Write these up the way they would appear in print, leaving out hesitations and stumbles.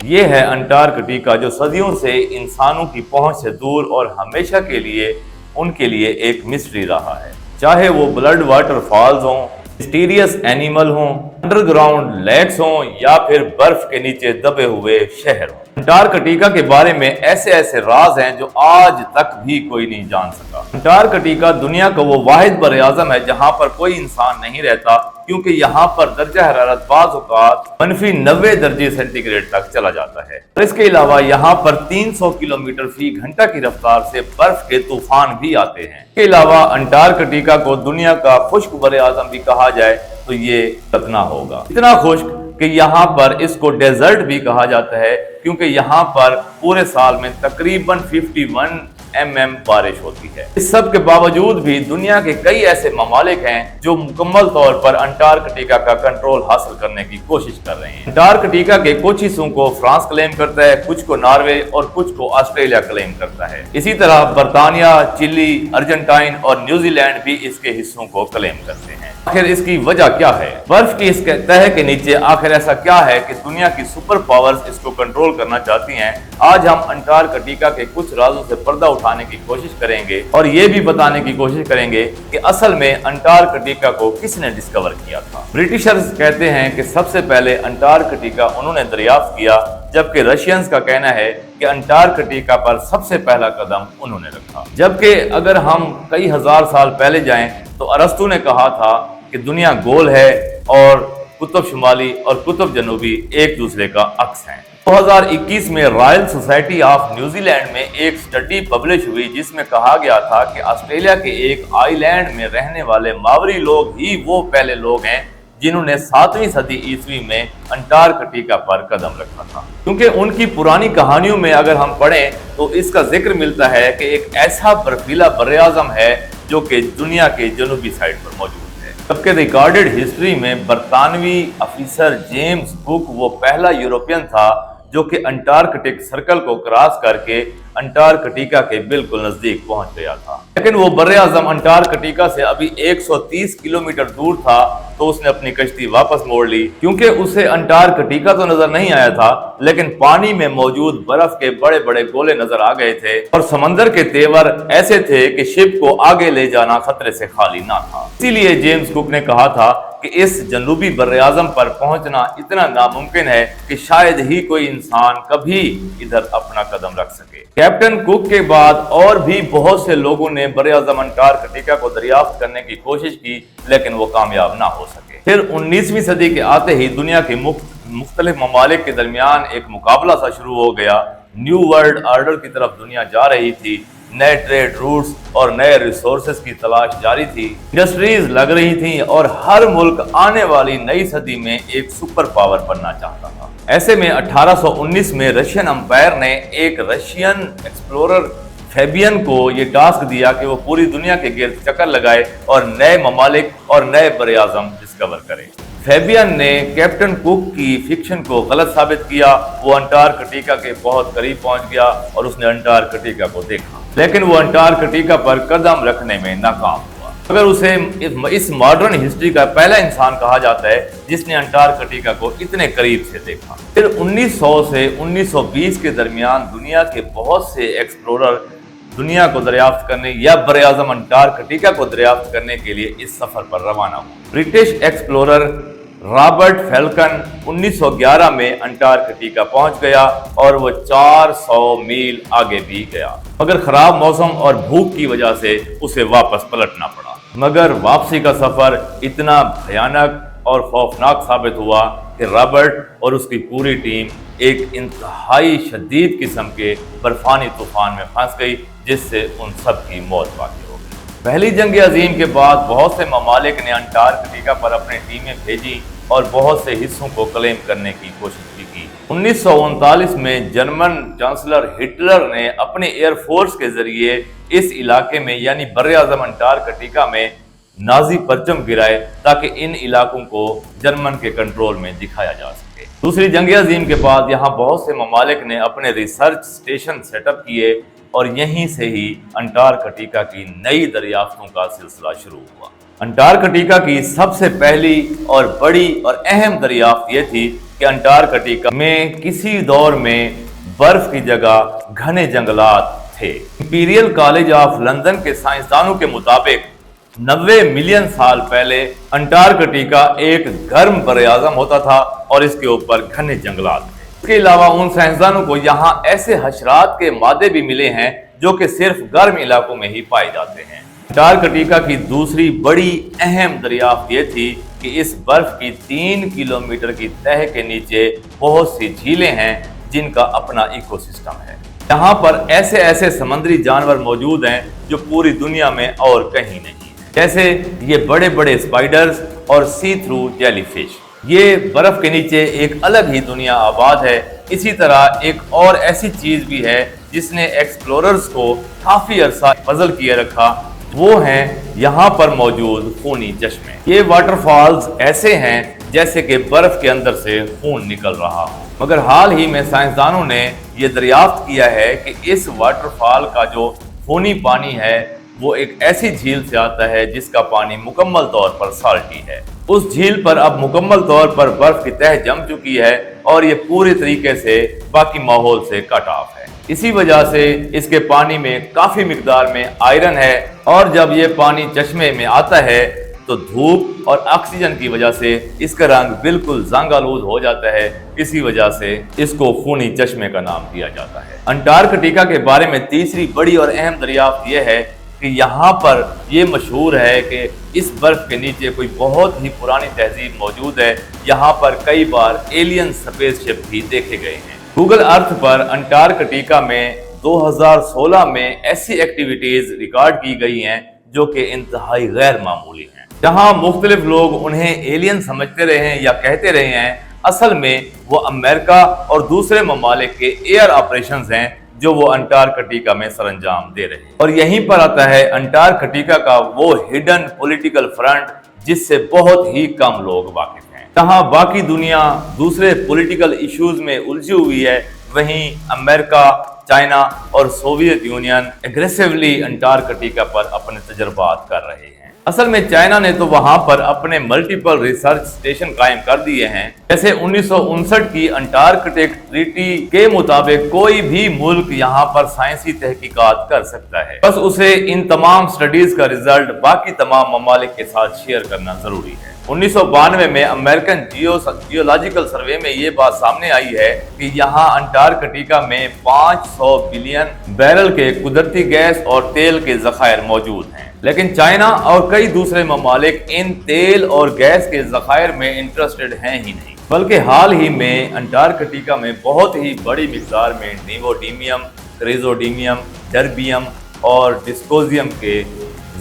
یہ ہے انٹارکٹیکا جو صدیوں سے انسانوں کی پہنچ سے دور اور ہمیشہ کے لیے ان کے لیے ایک مسٹری رہا ہے، چاہے وہ بلڈ واٹر فالز ہوں، مسٹیریس اینیمل ہوں، انڈر گراؤنڈ لیکس ہوں یا پھر برف کے نیچے دبے ہوئے شہر ہوں۔ انٹارکٹیکا کے بارے میں ایسے ایسے راز ہیں جو آج تک بھی کوئی نہیں جان سکا۔ انٹارکٹیکا دنیا کا وہ واحد براعظم ہے جہاں پر کوئی انسان نہیں رہتا، کیونکہ یہاں پر درجہ حرارت بعض اوقات -90 درجے سینٹی گریڈ تک چلا جاتا ہے۔ اور اس کے علاوہ یہاں پر 300 کلومیٹر فی گھنٹہ کی رفتار سے برف کے طوفان بھی آتے ہیں۔ اس کے علاوہ انٹارکٹیکا کو دنیا کا خشک براعظم بھی کہا جائے تو یہ اتنا ہوگا، اتنا خشک کہ یہاں پر اس کو ڈیزرٹ بھی کہا جاتا ہے، کیونکہ یہاں پر پورے سال میں تقریباً 51 mm بارش ہوتی ہے۔ اس سب کے باوجود بھی دنیا کے کئی ایسے ممالک ہیں جو مکمل طور پر انٹارکٹیکا کا کنٹرول حاصل کرنے کی کوشش کر رہے ہیں۔ انٹارکٹیکا کے کچھ حصوں کو فرانس کلیم کرتا ہے، کچھ کو ناروے اور کچھ کو آسٹریلیا کلیم کرتا ہے۔ اسی طرح برطانیہ، چلی، ارجنٹائن اور نیوزی لینڈ بھی اس کے حصوں کو کلیم کرتے ہیں۔ آخر اس کی وجہ کیا ہے؟ برف کی اس کے تہہ کے نیچے آخر ایسا کیا ہے کہ دنیا کی سپر پاورز اس کو کنٹرول کرنا چاہتی ہیں؟ آج ہم انٹارکٹیکا کے کچھ رازوں سے پردہ اٹھانے کی کوشش کریں گے اور یہ بھی بتانے کی کوشش کریں گے کہ اصل میں انٹارکٹیکا کو کس نے ڈسکور کیا تھا۔ برٹشرز کہتے ہیں کہ سب سے پہلے انٹارکٹیکا انہوں نے دریافت کیا، جبکہ رشینز کا کہنا ہے کہ انٹارکٹیکا پر سب سے پہلا قدم انہوں نے رکھا۔ جبکہ اگر ہم کئی ہزار سال پہلے جائیں تو ارسطو نے کہا تھا کہ دنیا گول ہے اور قطب شمالی اور قطب جنوبی ایک دوسرے کا عکس ہیں۔ 2021 میں Royal society of New Zealand میں ایک سٹڈی پبلش ہوئی جس میں کہا گیا تھا کہ آسٹریلیا کے ایک آئی لینڈ میں رہنے والے ماوری لوگ ہی وہ پہلے لوگ ہیں جنہوں نے 7ویں صدی عیسوی میں انٹارکٹیکا پر قدم رکھا تھا۔ کیونکہ ان کی پرانی کہانیوں میں اگر ہم پڑھیں تو اس کا ذکر ملتا ہے کہ ایک ایسا برفیلا براعظم ہے جو کہ دنیا کے جنوبی سائڈ پر موجود ہے۔ جبکہ ریکارڈڈ ہسٹری میں برطانوی افیسر جیمز کک وہ پہلا یورپین تھا جو کہ انٹارکٹک سرکل کو کراس کر کے انٹارکٹیکا کے بالکل نزدیک پہنچ گیا تھا۔ لیکن وہ براعظم انٹارکٹیکا سے ابھی 130 کلومیٹر دور تھا تو اس نے اپنی کشتی واپس موڑ لی، کیونکہ اسے انٹارکٹیکا تو نظر نہیں آیا تھا لیکن پانی میں موجود برف کے بڑے بڑے گولے نظر آ گئے تھے اور سمندر کے تیور ایسے تھے کہ شپ کو آگے لے جانا خطرے سے خالی نہ تھا۔ اسی لیے جیمز کک نے کہا تھا کہ اس جنوبی براعظم پر پہنچنا اتنا ناممکن ہے کہ شاید ہی کوئی انسان کبھی ادھر اپنا قدم رکھ سکے۔ کیپٹن کک کے بعد اور بھی بہت سے لوگوں نے براعظم انٹارکٹیکا کو دریافت کرنے کی کوشش کی لیکن وہ کامیاب نہ ہو سکے۔ پھر 19ویں صدی کے آتے ہی دنیا کے مختلف ممالک کے درمیان ایک مقابلہ سا شروع ہو گیا۔ نیو ورلڈ آرڈر کی طرف دنیا جا رہی تھی، نئے ٹریڈ روٹس اور نئے ریسورسز کی تلاش جاری تھی، انڈسٹریز لگ رہی تھیں اور ہر ملک آنے والی نئی صدی میں ایک سپر پاور بننا چاہتا تھا۔ ایسے میں 1819 میں رشین امپائر نے ایک رشین ایکسپلورر فیبین کو یہ ٹاسک دیا کہ وہ پوری دنیا کے گرد چکر لگائے اور نئے ممالک اور نئے براعظم ڈسکور کرے۔ فیبین نے کیپٹن کک کی فکشن کو غلط ثابت کیا، وہ انٹارکٹیکا کے بہت قریب پہنچ گیا اور اس نے انٹارکٹیکا کو دیکھا، لیکن وہ انٹارکٹیکا پر قدم رکھنے میں ناکام ہوا۔ مگر اسے اس ماڈرن ہسٹری کا پہلا انسان کہا جاتا ہے جس نے انٹارکٹیکا کو اتنے قریب سے دیکھا۔ پھر 1900 سے 1920 کے درمیان دنیا کے بہت سے ایکسپلورر دنیا کو دریافت کرنے یا براعظم انٹارکٹیکا کو دریافت کرنے کے لیے اس سفر پر روانہ ہوئے۔ برٹش ایکسپلورر رابرٹ فیلکن 1911 میں انٹارکٹیکا پہنچ گیا اور وہ 400 میل آگے بھی گیا، مگر خراب موسم اور بھوک کی وجہ سے اسے واپس پلٹنا پڑا۔ مگر واپسی کا سفر اتنا بھیانک اور خوفناک ثابت ہوا کہ رابرٹ اور اس کی پوری ٹیم ایک انتہائی شدید قسم کے برفانی طوفان میں پھنس گئی جس سے ان سب کی موت واقع ہو گئی۔ پہلی جنگ عظیم کے بعد بہت سے ممالک نے انٹارکٹیکا پر اپنی ٹیمیں بھیجی اور بہت سے حصوں کو کلیم کرنے کی کوشش بھی کی۔ 1939 میں جرمن چانسلر ہٹلر نے اپنے ایئر فورس کے ذریعے اس علاقے میں یعنی براعظم انٹارکٹیکا میں نازی پرچم گرائے تاکہ ان علاقوں کو جرمن کے کنٹرول میں دکھایا جا سکے۔ دوسری جنگ عظیم کے بعد یہاں بہت سے ممالک نے اپنے ریسرچ سٹیشن سیٹ اپ کیے اور یہیں سے ہی انٹارکٹیکا کی نئی دریافتوں کا سلسلہ شروع ہوا۔ انٹارکٹیکا کی سب سے پہلی اور بڑی اور اہم دریافت یہ تھی کہ انٹارکٹیکا میں کسی دور میں برف کی جگہ گھنے جنگلات تھے۔ امپیریل کالج آف لندن کے سائنسدانوں کے مطابق 90 ملین سال پہلے انٹارکٹیکا ایک گرم براعظم ہوتا تھا اور اس کے اوپر گھنے جنگلات تھے۔ اس کے علاوہ ان سائنسدانوں کو یہاں ایسے حشرات کے مادے بھی ملے ہیں جو کہ صرف گرم علاقوں میں ہی پائے جاتے ہیں۔ انٹارکٹیکا کی دوسری بڑی اہم دریافت یہ تھی کہ اس برف کی 3 کلومیٹر کی تہہ کے نیچے بہت سی جھیلیں ہیں جن کا اپنا ایکو سسٹم ہے۔ یہاں پر ایسے سمندری جانور موجود ہیں جو پوری دنیا میں اور کہیں نہیں، جیسے یہ بڑے بڑے اسپائڈرز اور سی تھرو جیلی فش۔ یہ برف کے نیچے ایک الگ ہی دنیا آباد ہے۔ اسی طرح ایک اور ایسی چیز بھی ہے جس نے ایکسپلوررز کو کافی عرصہ پزل کیے رکھا، وہ ہیں یہاں پر موجود خونی چشمے۔ یہ واٹر فالز ایسے ہیں جیسے کہ برف کے اندر سے خون نکل رہا ہو، مگر حال ہی میں سائنسدانوں نے یہ دریافت کیا ہے کہ اس واٹر فال کا جو خونی پانی ہے وہ ایک ایسی جھیل سے آتا ہے جس کا پانی مکمل طور پر سالٹی ہے۔ اس جھیل پر اب مکمل طور پر برف کی تہہ جم چکی ہے اور یہ پورے طریقے سے باقی ماحول سے کٹ آف ہے۔ اسی وجہ سے اس کے پانی میں کافی مقدار میں آئرن ہے، اور جب یہ پانی چشمے میں آتا ہے تو دھوپ اور آکسیجن کی وجہ سے اس کا رنگ بالکل زنگ آلود ہو جاتا ہے۔ اسی وجہ سے اس کو خونی چشمے کا نام دیا جاتا ہے۔ انٹارکٹیکا کے بارے میں تیسری بڑی اور اہم دریافت یہ ہے کہ یہاں پر یہ مشہور ہے کہ اس برف کے نیچے کوئی بہت ہی پرانی تہذیب موجود ہے۔ یہاں پر کئی بار ایلین سپیس شپ بھی دیکھے گئے ہیں۔ گوگل ارتھ پر انٹارکٹیکا میں 2016 میں ایسی ایکٹیویٹیز ریکارڈ کی گئی ہیں جو کہ انتہائی غیر معمولی ہیں۔ جہاں مختلف لوگ انہیں ایلین سمجھتے رہے ہیں یا کہتے رہے ہیں، اصل میں وہ امریکہ اور دوسرے ممالک کے ایئر آپریشنز ہیں جو وہ انٹارکٹیکا میں سر انجام دے رہے ہیں۔ اور یہیں پر آتا ہے انٹارکٹیکا کا وہ ہڈن پولیٹیکل فرنٹ جس سے بہت ہی کم لوگ واقف ہیں۔ جہاں باقی دنیا دوسرے پولیٹیکل ایشوز میں الجھی ہوئی ہے، وہیں امریکہ، چائنا اور سوویت یونین ایگریسیولی انٹارکٹیکا پر اپنے تجربات کر رہے ہیں۔ اصل میں چائنا نے تو وہاں پر اپنے ملٹیپل ریسرچ سٹیشن قائم کر دیے ہیں۔ جیسے 1959 کی انٹارکٹک ٹریٹی کے مطابق کوئی بھی ملک یہاں پر سائنسی تحقیقات کر سکتا ہے، بس اسے ان تمام سٹڈیز کا رزلٹ باقی تمام ممالک کے ساتھ شیئر کرنا ضروری ہے۔ 1992 میں امریکن جیولوجیکل سروے میں یہ بات سامنے آئی ہے کہ یہاں انٹارکٹیکا میں 500 بلین بیرل کے قدرتی گیس اور تیل کے ذخائر موجود ہیں، لیکن چائنا اور کئی دوسرے ممالک ان تیل اور گیس کے ذخائر میں انٹرسٹڈ ہیں ہی نہیں، بلکہ حال ہی میں انٹارکٹیکا میں بہت ہی بڑی مقدار میں نیوڈیمیم، کریزوڈیمیم، ٹربیم اور ڈسکوزیم کے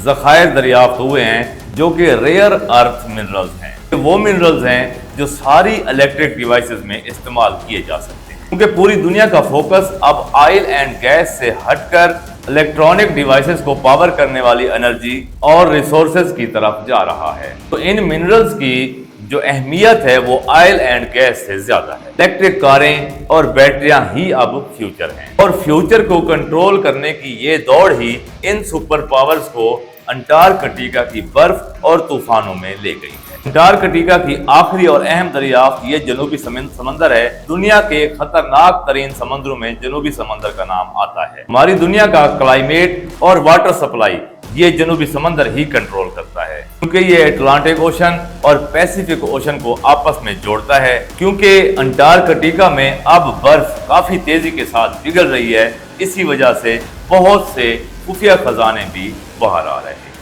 ذخائر دریافت ہوئے ہیں جو کہ ریئر ارتھ منرلز ہیں۔ وہ منرلز ہیں جو ساری الیکٹرک ڈیوائسز میں استعمال کیے جا سکتے ہیں، کیونکہ پوری دنیا کا فوکس اب آئل اینڈ گیس سے ہٹ کر الیکٹرانک ڈیوائسز کو پاور کرنے والی انرجی اور ریسورسز کی طرف جا رہا ہے۔ تو ان منرلز کی جو اہمیت ہے وہ آئل اینڈ گیس سے زیادہ ہے۔ الیکٹرک کاریں اور بیٹریاں ہی اب فیوچر ہیں، اور فیوچر کو کنٹرول کرنے کی یہ دوڑ ہی ان سپر پاورز کو انٹارکٹیکا کی برف اور طوفانوں میں لے گئی ہے۔ انٹارکٹیکا کی آخری اور اہم دریافت یہ جنوبی سمندر ہے۔ دنیا کے خطرناک ترین سمندروں میں جنوبی سمندر کا نام آتا ہے۔ ہماری دنیا کا کلائمیٹ اور واٹر سپلائی یہ جنوبی سمندر ہی کنٹرول کرتا ہے، کیونکہ یہ اٹلانٹک اوشن اور پیسیفک اوشن کو آپس میں جوڑتا ہے۔ کیونکہ انٹارکٹیکا میں اب برف کافی تیزی کے ساتھ پگھل رہی ہے، اسی وجہ سے بہت سے خفیہ خزانے بھی باہر آ رہے ہیں۔